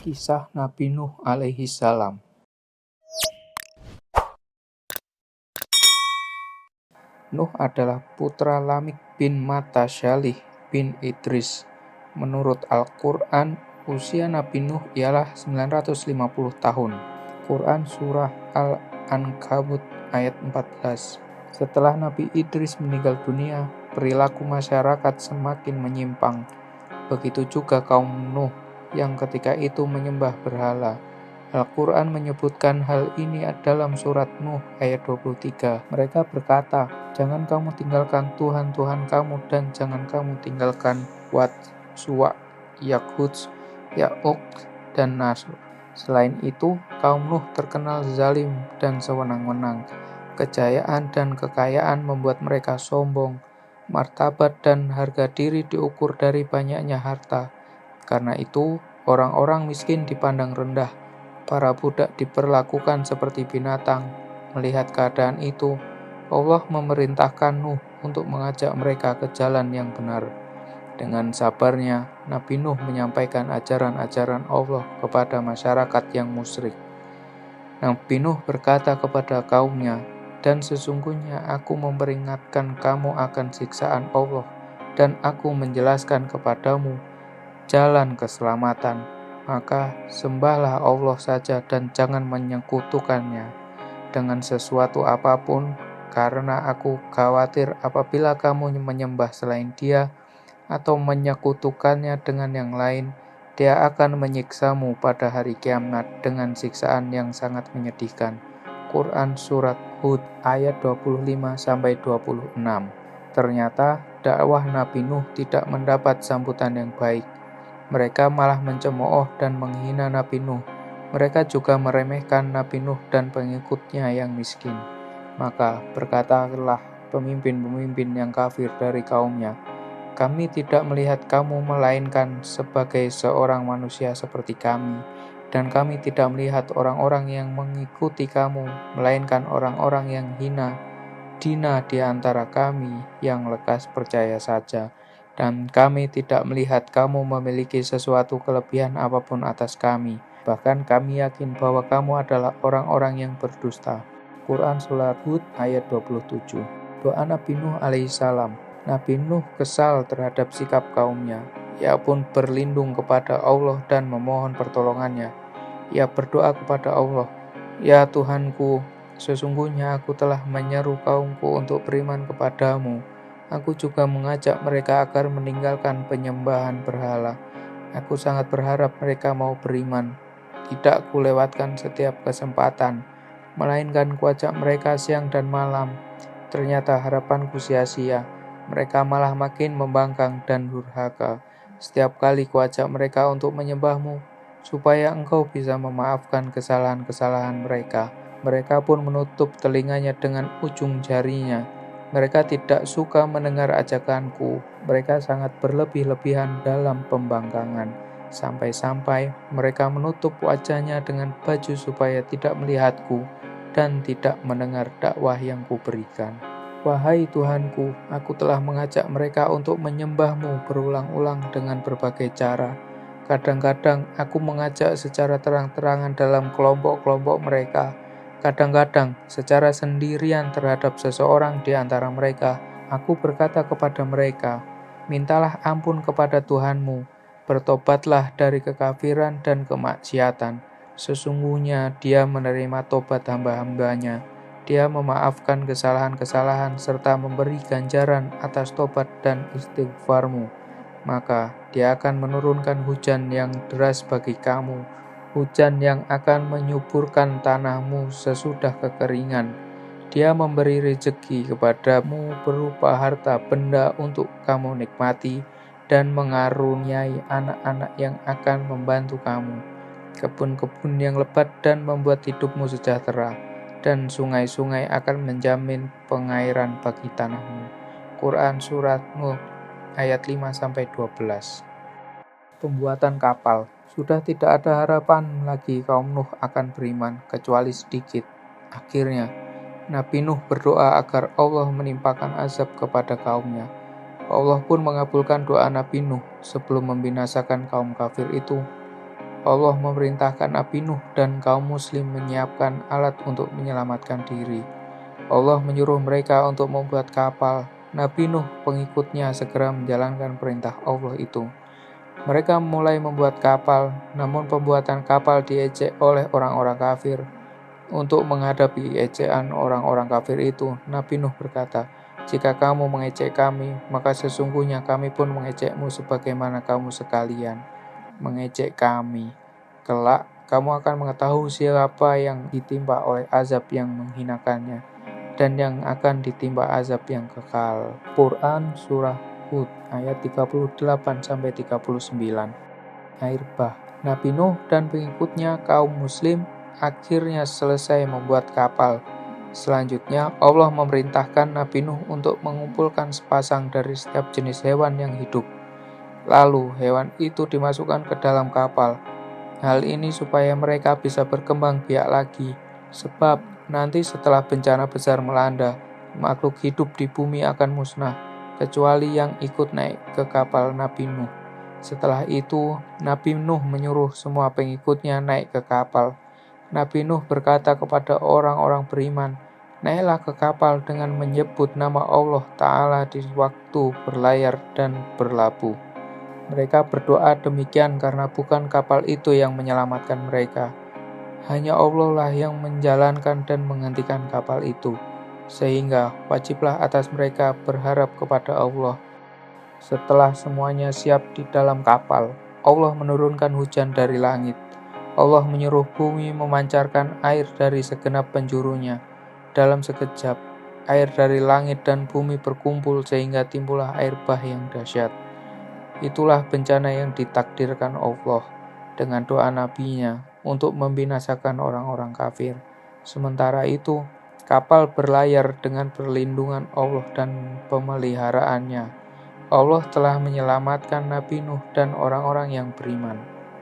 Kisah Nabi Nuh alaihi salam. Nuh adalah putra Lamik bin Matasyalih bin Idris. Menurut Al-Quran, usia Nabi Nuh ialah 950 tahun. Quran Surah Al-Ankabut ayat 14. Setelah Nabi Idris meninggal dunia, perilaku masyarakat semakin menyimpang. Begitu juga kaum Nuh yang ketika itu menyembah berhala. Al-Quran menyebutkan hal ini dalam surat Nuh ayat 23. Mereka berkata, "Jangan kamu tinggalkan Tuhan-Tuhan kamu dan jangan kamu tinggalkan Wad, Suwa, Yaghuz, Ya'uq, dan Nasr." Selain itu, kaum Nuh terkenal zalim dan sewenang-wenang. Kejayaan dan kekayaan membuat mereka sombong. Martabat dan harga diri diukur dari banyaknya harta. Karena itu, orang-orang miskin dipandang rendah. Para budak diperlakukan seperti binatang. Melihat keadaan itu, Allah memerintahkan Nuh untuk mengajak mereka ke jalan yang benar. Dengan sabarnya, Nabi Nuh menyampaikan ajaran-ajaran Allah kepada masyarakat yang musyrik. Nabi Nuh berkata kepada kaumnya, "Dan sesungguhnya aku memperingatkan kamu akan siksaan Allah, dan aku menjelaskan kepadamu jalan keselamatan. Maka sembahlah Allah saja dan jangan menyekutukannya dengan sesuatu apapun, karena aku khawatir apabila kamu menyembah selain Dia atau menyekutukannya dengan yang lain, Dia akan menyiksamu pada hari kiamat dengan siksaan yang sangat menyedihkan." Quran Surat Hud ayat 25-26. Ternyata dakwah Nabi Nuh tidak mendapat sambutan yang baik. Mereka malah mencemooh dan menghina Nabi Nuh. Mereka juga meremehkan Nabi Nuh dan pengikutnya yang miskin. Maka berkatalah pemimpin-pemimpin yang kafir dari kaumnya, "Kami tidak melihat kamu melainkan sebagai seorang manusia seperti kami, dan kami tidak melihat orang-orang yang mengikuti kamu, melainkan orang-orang yang hina dina di antara kami yang lekas percaya saja. Dan kami tidak melihat kamu memiliki sesuatu kelebihan apapun atas kami. Bahkan kami yakin bahwa kamu adalah orang-orang yang berdusta." Quran Surat Hud ayat 27. Doa Nabi Nuh alaihissalam. Nabi Nuh kesal terhadap sikap kaumnya. Ia pun berlindung kepada Allah dan memohon pertolongannya. Ia berdoa kepada Allah, "Ya Tuhanku, sesungguhnya aku telah menyeru kaumku untuk beriman kepadamu. Aku juga mengajak mereka agar meninggalkan penyembahan berhala. Aku sangat berharap mereka mau beriman. Tidak kulewatkan setiap kesempatan, melainkan kuajak mereka siang dan malam. Ternyata harapanku sia-sia. Mereka malah makin membangkang dan durhaka. Setiap kali kuajak mereka untuk menyembahmu, supaya engkau bisa memaafkan kesalahan-kesalahan mereka. Mereka pun menutup telinganya dengan ujung jarinya. Mereka tidak suka mendengar ajakanku. Mereka sangat berlebih-lebihan dalam pembangkangan. Sampai-sampai mereka menutup wajahnya dengan baju supaya tidak melihatku dan tidak mendengar dakwah yang kuberikan. Wahai Tuhanku, aku telah mengajak mereka untuk menyembahmu berulang-ulang dengan berbagai cara. Kadang-kadang aku mengajak secara terang-terangan dalam kelompok-kelompok mereka. Kadang-kadang secara sendirian terhadap seseorang di antara mereka. Aku berkata kepada mereka, "Mintalah ampun kepada Tuhanmu, bertobatlah dari kekafiran dan kemaksiatan. Sesungguhnya Dia menerima tobat hamba-hambanya. Dia memaafkan kesalahan-kesalahan serta memberi ganjaran atas tobat dan istighfarmu. Maka Dia akan menurunkan hujan yang deras bagi kamu, hujan yang akan menyuburkan tanahmu sesudah kekeringan. Dia memberi rezeki kepadamu berupa harta benda untuk kamu nikmati dan mengaruniai anak-anak yang akan membantu kamu, kebun-kebun yang lebat dan membuat hidupmu sejahtera, dan sungai-sungai akan menjamin pengairan bagi tanahmu." Quran Surat Nuh ayat 5-12. Pembuatan kapal. Sudah tidak ada harapan lagi kaum Nuh akan beriman, kecuali sedikit. Akhirnya, Nabi Nuh berdoa agar Allah menimpakan azab kepada kaumnya. Allah pun mengabulkan doa Nabi Nuh. Sebelum membinasakan kaum kafir itu, Allah memerintahkan Nabi Nuh dan kaum muslim menyiapkan alat untuk menyelamatkan diri. Allah menyuruh mereka untuk membuat kapal. Nabi Nuh pengikutnya segera menjalankan perintah Allah itu. Mereka mulai membuat kapal, namun pembuatan kapal diejek oleh orang-orang kafir. Untuk menghadapi ejaan orang-orang kafir itu, Nabi Nuh berkata, "Jika kamu mengejek kami, maka sesungguhnya kami pun mengejekmu sebagaimana kamu sekalian mengejek kami. Kelak, kamu akan mengetahui siapa yang ditimpa oleh azab yang menghinakannya, dan yang akan ditimpa azab yang kekal." Quran Surah Hud ayat 38-39. Air bah. Nabi Nuh dan pengikutnya kaum muslim akhirnya selesai membuat kapal. Selanjutnya, Allah memerintahkan Nabi Nuh untuk mengumpulkan sepasang dari setiap jenis hewan yang hidup. Lalu, hewan itu dimasukkan ke dalam kapal. Hal ini supaya mereka bisa berkembang biak lagi, sebab nanti setelah bencana besar melanda, makhluk hidup di bumi akan musnah, kecuali yang ikut naik ke kapal Nabi Nuh. Setelah itu, Nabi Nuh menyuruh semua pengikutnya naik ke kapal. Nabi Nuh berkata kepada orang-orang beriman, "Naiklah ke kapal dengan menyebut nama Allah Ta'ala di waktu berlayar dan berlabuh." Mereka berdoa demikian karena bukan kapal itu yang menyelamatkan mereka. Hanya Allah lah yang menjalankan dan menghentikan kapal itu. Sehingga wajiblah atas mereka berharap kepada Allah. Setelah semuanya siap di dalam kapal, Allah menurunkan hujan dari langit. Allah menyuruh bumi memancarkan air dari segenap penjurunya. Dalam sekejap, air dari langit dan bumi berkumpul sehingga timbullah air bah yang dahsyat. Itulah bencana yang ditakdirkan Allah dengan doa nabinya untuk membinasakan orang-orang kafir. Sementara itu, kapal berlayar dengan perlindungan Allah dan pemeliharaannya. Allah telah menyelamatkan Nabi Nuh dan orang-orang yang beriman.